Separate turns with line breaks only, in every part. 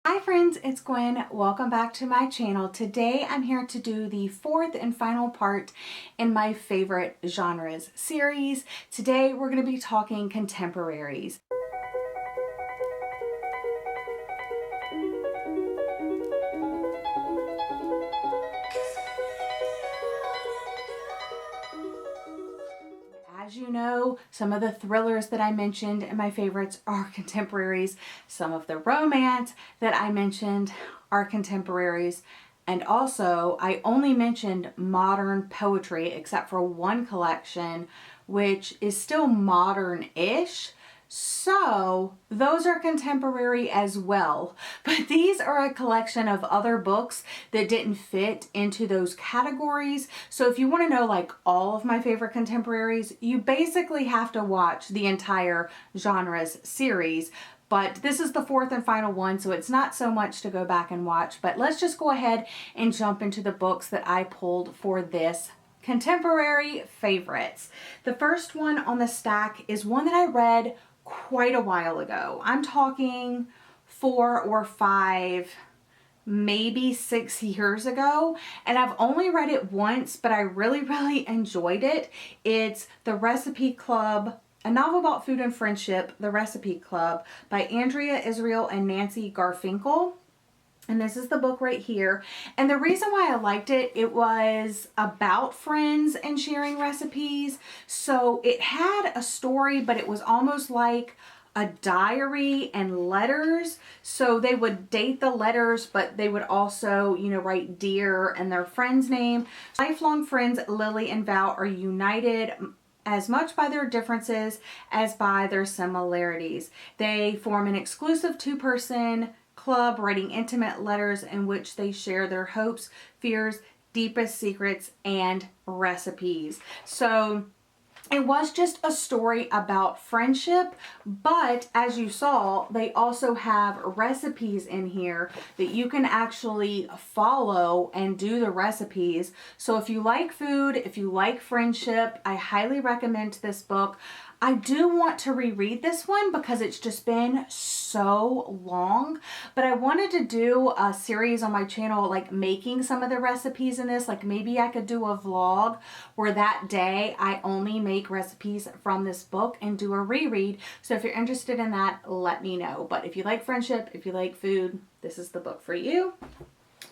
Hi friends, it's Gwen. Welcome back to my channel. Today I'm here to do the fourth and final part in my favorite genres series. Today we're going to be talking contemporaries. As you know, some of the thrillers that I mentioned in my favorites are contemporaries. Some of the romance that I mentioned are contemporaries. And also, I only mentioned modern poetry except for one collection, which is still modern-ish. So those are contemporary as well, but these are a collection of other books that didn't fit into those categories. So if you want to know like all of my favorite contemporaries, you basically have to watch the entire genres series. But this is the fourth and final one, so it's not so much to go back and watch. But let's just go ahead and jump into the books that I pulled for this contemporary favorites. The first one on the stack is one that I read quite a while ago. I'm talking 4 or 5, maybe 6 years ago, and I've only read it once, but I really enjoyed it. It's The Recipe Club, a novel about food and friendship, The Recipe Club by Andrea Israel and Nancy Garfinkel. And this is the book right here. And the reason why I liked it, it was about friends and sharing recipes. So it had a story, but it was almost like a diary and letters. So they would date the letters, but they would also, write dear and their friend's name. Lifelong friends Lily and Val are united as much by their differences as by their similarities. They form an exclusive 2-person club writing intimate letters in which they share their hopes, fears, deepest secrets, and recipes. So it was just a story about friendship, but as you saw, they also have recipes in here that you can actually follow and do the recipes. So if you like food, if you like friendship, I highly recommend this book. I do want to reread this one because it's just been so long, but I wanted to do a series on my channel like making some of the recipes in this. Like maybe I could do a vlog where that day I only make recipes from this book and do a reread. So if you're interested in that, let me know. But if you like friendship, if you like food, this is the book for you.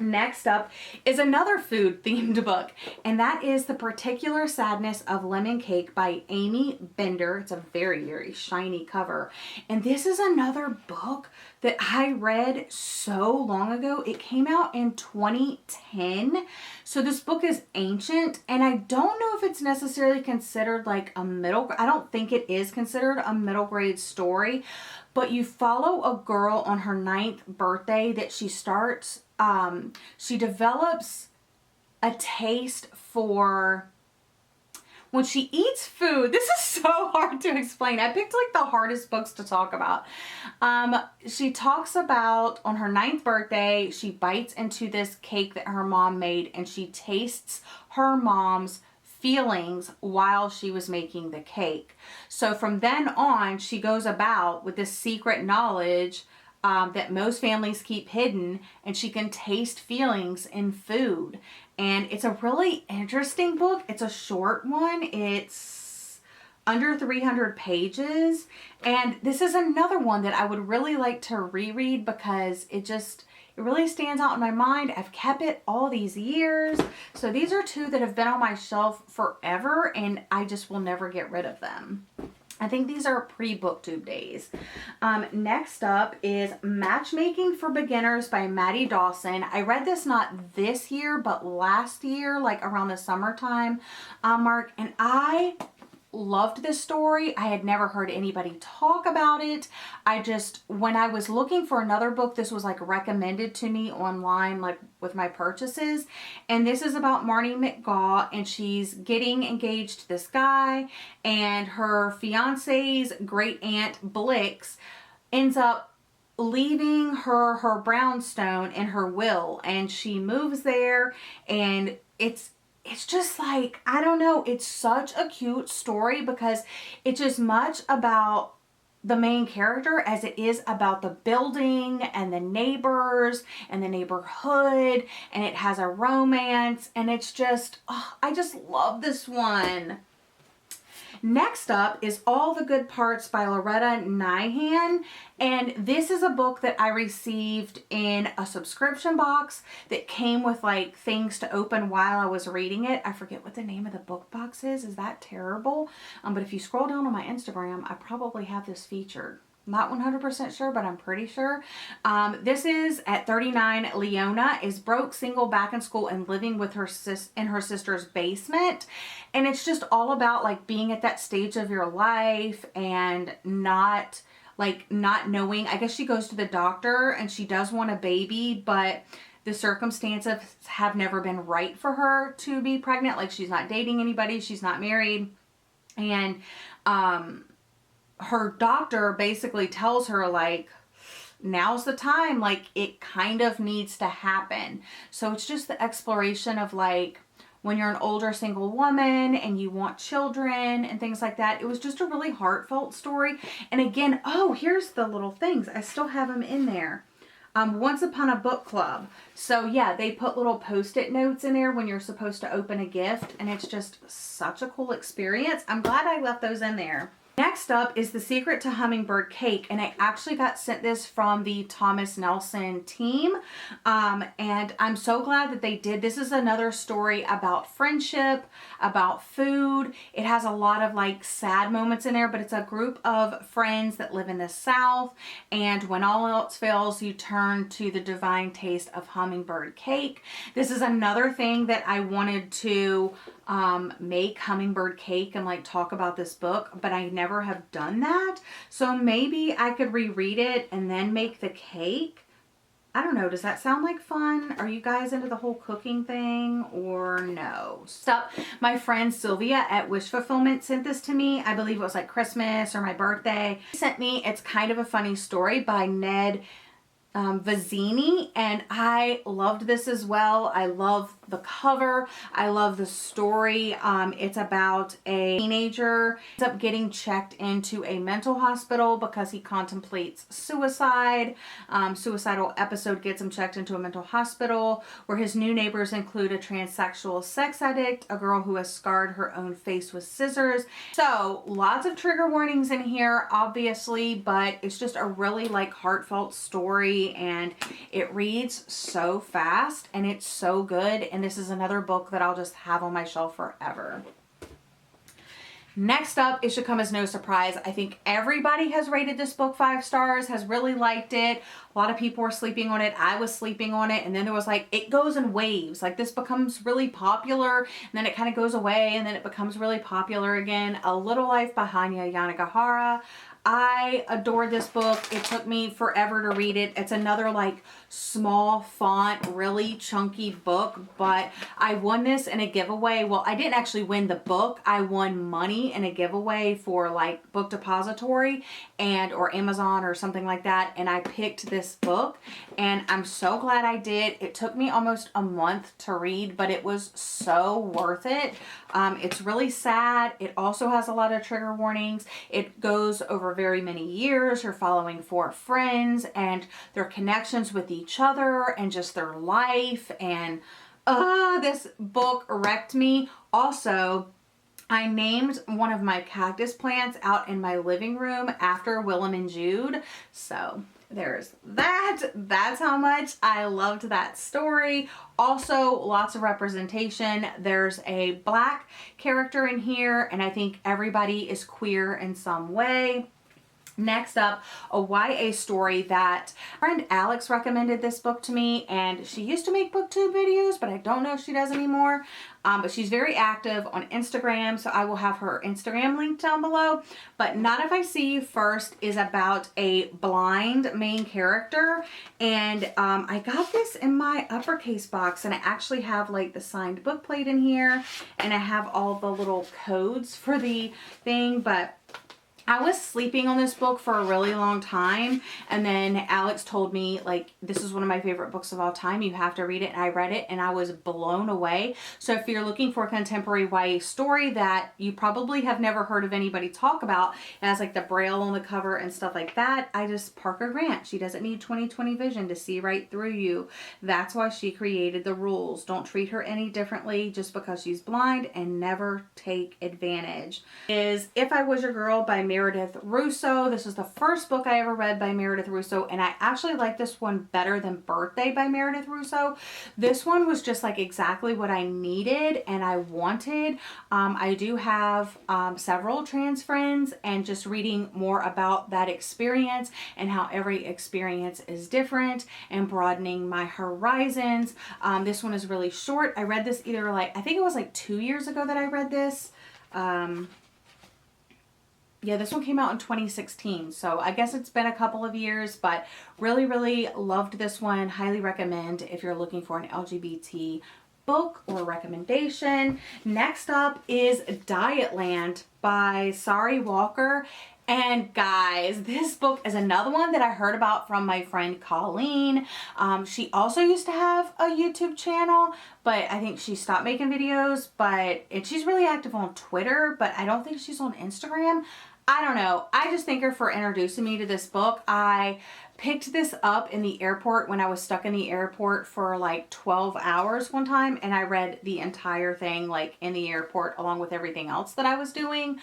Next up is another food themed book, and that is The Particular Sadness of Lemon Cake by Amy Bender. It's a very shiny cover, and this is another book that I read so long ago. It came out in 2010, so this book is ancient, and I don't know if it's necessarily considered like a I don't think it is considered a middle grade story, but you follow a girl on her 9th birthday that she develops a taste for when she eats food. This is so hard to explain. I picked like the hardest books to talk about. She talks about on her 9th birthday, she bites into this cake that her mom made and she tastes her mom's feelings while she was making the cake. So from then on, she goes about with this secret knowledge that most families keep hidden, and she can taste feelings in food. And it's a really interesting book. It's a short one. It's under 300 pages. And this is another one that I would really like to reread because it really stands out in my mind. I've kept it all these years. So these are 2 that have been on my shelf forever, and I just will never get rid of them. I think these are pre-booktube days. Next up is Matchmaking for Beginners by Maddie Dawson. I read this not this year, but last year, like around the summertime mark, and I loved this story. I had never heard anybody talk about it. When I was looking for another book, this was like recommended to me online, like with my purchases. And this is about Marnie McGaw, and she's getting engaged to this guy, and her fiance's great aunt Blix ends up leaving her brownstone in her will, and she moves there, and it's just like, I don't know, it's such a cute story because it's as much about the main character as it is about the building and the neighbors and the neighborhood, and it has a romance, and it's just, oh, I just love this one. Next up is All the Good Parts by Loretta Nyhan, and this is a book that I received in a subscription box that came with like things to open while I was reading it. I forget what the name of the book box is. Is that terrible? But if you scroll down on my Instagram, I probably have this featured. Not 100% sure, but I'm pretty sure. This is at 39. Leona is broke, single, back in school, and living with her in her sister's basement. And it's just all about like being at that stage of your life and not knowing. I guess she goes to the doctor and she does want a baby, but the circumstances have never been right for her to be pregnant. Like, she's not dating anybody, she's not married, and her doctor basically tells her like, now's the time, like it kind of needs to happen. So it's just the exploration of like when you're an older single woman and you want children and things like that. It was just a really heartfelt story. And again, oh, here's the little things. I still have them in there. Once Upon a Book Club. So yeah, they put little post-it notes in there when you're supposed to open a gift, and it's just such a cool experience. I'm glad I left those in there. Next up is The Secret to Hummingbird Cake, and I actually got sent this from the Thomas Nelson team, and I'm so glad that they did. This is another story about friendship, about food. It has a lot of like sad moments in there, but it's a group of friends that live in the South, and when all else fails, you turn to the divine taste of hummingbird cake. This is another thing that I wanted to make hummingbird cake and like talk about this book, but I never have done that. So maybe I could reread it and then make the cake. I don't know. Does that sound like fun? Are you guys into the whole cooking thing or no? So my friend Sylvia at Wish Fulfillment sent this to me. I believe it was like Christmas or my birthday. She sent me, it's kind of a funny story by Ned Vizzini, and I loved this as well. I love the cover. I love the story. It's about a teenager ends up getting checked into a mental hospital because he contemplates suicide. Suicidal episode gets him checked into a mental hospital where his new neighbors include a transsexual sex addict, a girl who has scarred her own face with scissors. So lots of trigger warnings in here, obviously, but it's just a really like heartfelt story, and it reads so fast and it's so good. And this is another book that I'll just have on my shelf forever. Next up, it should come as no surprise, I think everybody has rated this book 5 stars, has really liked it. A lot of people were sleeping on it. I was sleeping on it. And then there was like, it goes in waves. Like this becomes really popular and then it kind of goes away and then it becomes really popular again. A Little Life by Hanya Yanagihara. I adored this book. It took me forever to read it. It's another like small font, really chunky book, but I won this in a giveaway. Well, I didn't actually win the book. I won money in a giveaway for like Book Depository and or Amazon or something like that. And I picked this book and I'm so glad I did. It took me almost a month to read, but it was so worth it. It's really sad. It also has a lot of trigger warnings. It goes over very many years. You're following 4 friends and their connections with each other and just their life. And this book wrecked me. Also, I named one of my cactus plants out in my living room after Willem and Jude. So there's that. That's how much I loved that story. Also, lots of representation. There's a Black character in here, and I think everybody is queer in some way. Next up, a YA story that friend Alex recommended this book to me, and she used to make booktube videos, but I don't know if she does anymore. But she's very active on Instagram, so I will have her Instagram link down below. But Not If I See You First is about a blind main character, and I got this in my uppercase box, and I actually have like the signed book plate in here, and I have all the little codes for the thing, but I was sleeping on this book for a really long time, and then Alex told me, like, this is one of my favorite books of all time. You have to read it. And I read it and I was blown away. So if you're looking for a contemporary YA story that you probably have never heard of anybody talk about, it has like the braille on the cover and stuff like that. Parker Grant, she doesn't need 20/20 vision to see right through you. That's why she created the rules. Don't treat her any differently just because she's blind, and never take advantage. Is If I Was Your Girl by Meredith Russo. This is the first book I ever read by Meredith Russo, and I actually like this one better than Birthday by Meredith Russo. This one was just like exactly what I needed and I wanted. I do have several trans friends, and just reading more about that experience and how every experience is different and broadening my horizons. This one is really short. I read this either I think it was like 2 years ago that I read this. Yeah, this one came out in 2016, so I guess it's been a couple of years, but really, really loved this one. Highly recommend if you're looking for an LGBT book or recommendation. Next up is Dietland by Sari Walker. And guys, this book is another one that I heard about from my friend Colleen. She also used to have a YouTube channel, but I think she stopped making videos, and she's really active on Twitter, but I don't think she's on Instagram. I don't know. I just thank her for introducing me to this book. I picked this up in the airport when I was stuck in the airport for like 12 hours one time, and I read the entire thing like in the airport along with everything else that I was doing.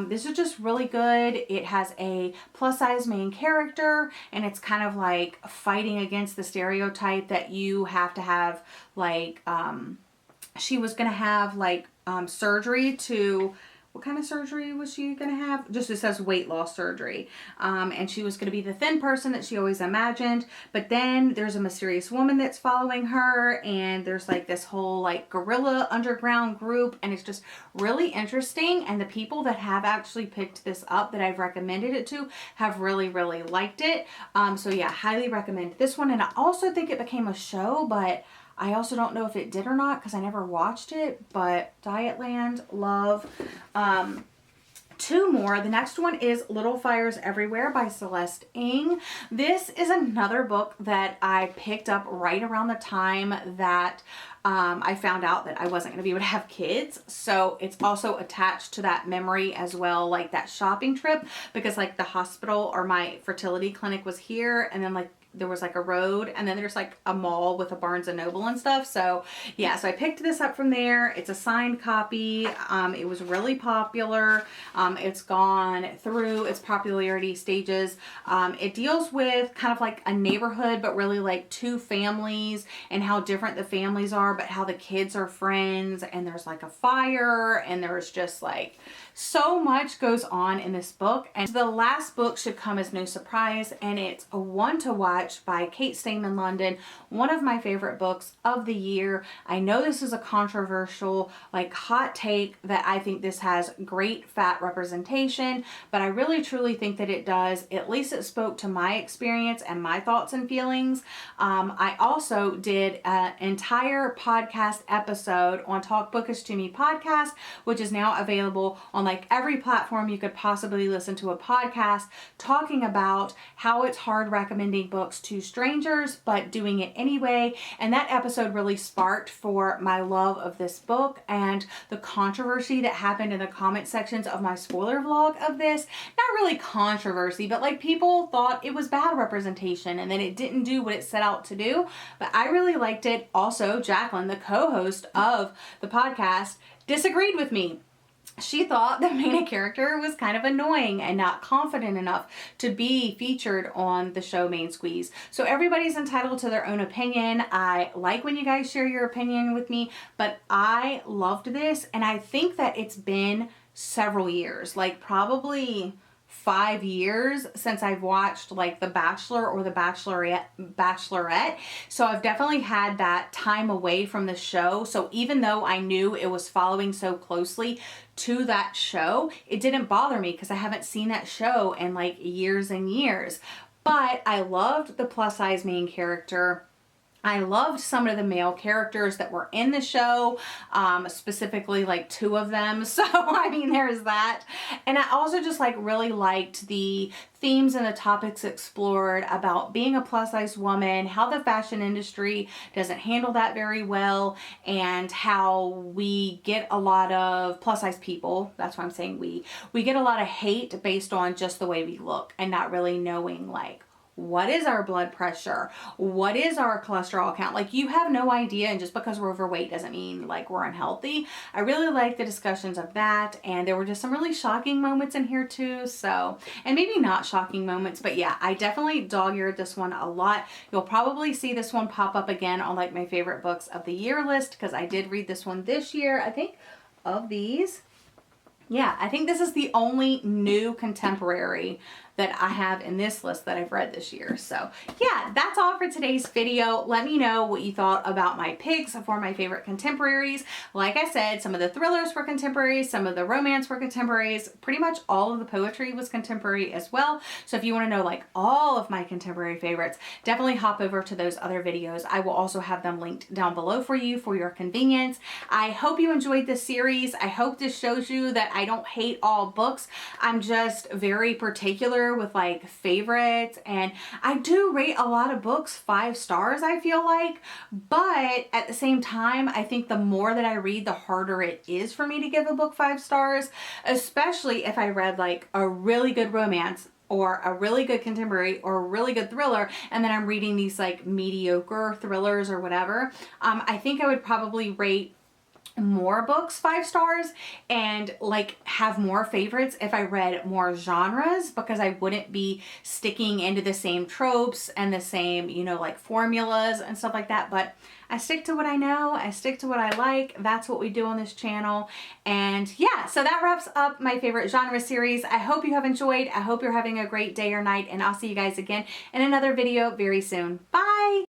This is just really good. It has a plus size main character, and it's kind of like fighting against the stereotype that you have to have like, she was going to have like surgery to... What kind of surgery was she going to have? Just it says weight loss surgery. And she was going to be the thin person that she always imagined. But then there's a mysterious woman that's following her. And there's like this whole like guerrilla underground group. And it's just really interesting. And the people that have actually picked this up that I've recommended it to have really, really liked it. So yeah, highly recommend this one. And I also think it became a show, but I also don't know if it did or not because I never watched it, but Dietland, love. Two more. The next one is Little Fires Everywhere by Celeste Ng. This is another book that I picked up right around the time that I found out that I wasn't going to be able to have kids. So it's also attached to that memory as well, like that shopping trip, because like the hospital or my fertility clinic was here, and then like there was like a road, and then there's like a mall with a Barnes and Noble and stuff. So yeah, so I picked this up from there. It's a signed copy. It was really popular. It's gone through its popularity stages. It deals with kind of like a neighborhood, but really like two families and how different the families are, but how the kids are friends, and there's like a fire, and there's just like so much goes on in this book. And the last book should come as no surprise, and it's A One to Watch by Kate Stayman London, one of my favorite books of the year. I know this is a controversial like hot take that I think this has great fat representation, but I really truly think that it does. At least it spoke to my experience and my thoughts and feelings. I also did an entire podcast episode on Talk Bookish to Me podcast, which is now available on like every platform you could possibly listen to a podcast, talking about how it's hard recommending books to strangers, but doing it anyway. And that episode really sparked for my love of this book and the controversy that happened in the comment sections of my spoiler vlog of this. Not really controversy, but like people thought it was bad representation and then it didn't do what it set out to do. But I really liked it. Also, Jacqueline, the co-host of the podcast, disagreed with me. She thought the main character was kind of annoying and not confident enough to be featured on the show Main Squeeze. So everybody's entitled to their own opinion. I like when you guys share your opinion with me, but I loved this, and I think that it's been several years, like probably 5 years since I've watched like The Bachelor or The Bachelorette. So I've definitely had that time away from the show. So even though I knew it was following so closely to that show, it didn't bother me because I haven't seen that show in like years and years. But I loved the plus size main character. I loved some of the male characters that were in the show, specifically like 2 of them. So, I mean, there's that. And I also just like really liked the themes and the topics explored about being a plus size woman, how the fashion industry doesn't handle that very well, and how we get a lot of plus size people, that's why I'm saying we get a lot of hate based on just the way we look and not really knowing like, what is our blood pressure? What is our cholesterol count? Like, you have no idea, and just because we're overweight doesn't mean like we're unhealthy. I really like the discussions of that, and there were just some really shocking moments in here too. So, and maybe not shocking moments, but yeah, I definitely dog-eared this one a lot. You'll probably see this one pop up again on like my favorite books of the year list, because I did read this one this year, I think, of these. Yeah, I think this is the only new contemporary that I have in this list that I've read this year. So yeah, that's all for today's video. Let me know what you thought about my picks for my favorite contemporaries. Like I said, some of the thrillers were contemporaries, some of the romance were contemporaries, pretty much all of the poetry was contemporary as well. So if you want to know like all of my contemporary favorites, definitely hop over to those other videos. I will also have them linked down below for you for your convenience. I hope you enjoyed this series. I hope this shows you that I don't hate all books. I'm just very particular with like favorites, and I do rate a lot of books 5 stars, I feel like, but at the same time, I think the more that I read, the harder it is for me to give a book 5 stars, especially if I read like a really good romance or a really good contemporary or a really good thriller, and then I'm reading these like mediocre thrillers or whatever. I think I would probably rate more books 5 stars and like have more favorites if I read more genres, because I wouldn't be sticking into the same tropes and the same, you know, like formulas and stuff like that. But I stick to what I know, I stick to what I like. That's what we do on this channel. And yeah, so that wraps up my favorite genre series. I hope you have enjoyed. I hope you're having a great day or night, and I'll see you guys again in another video very soon. Bye!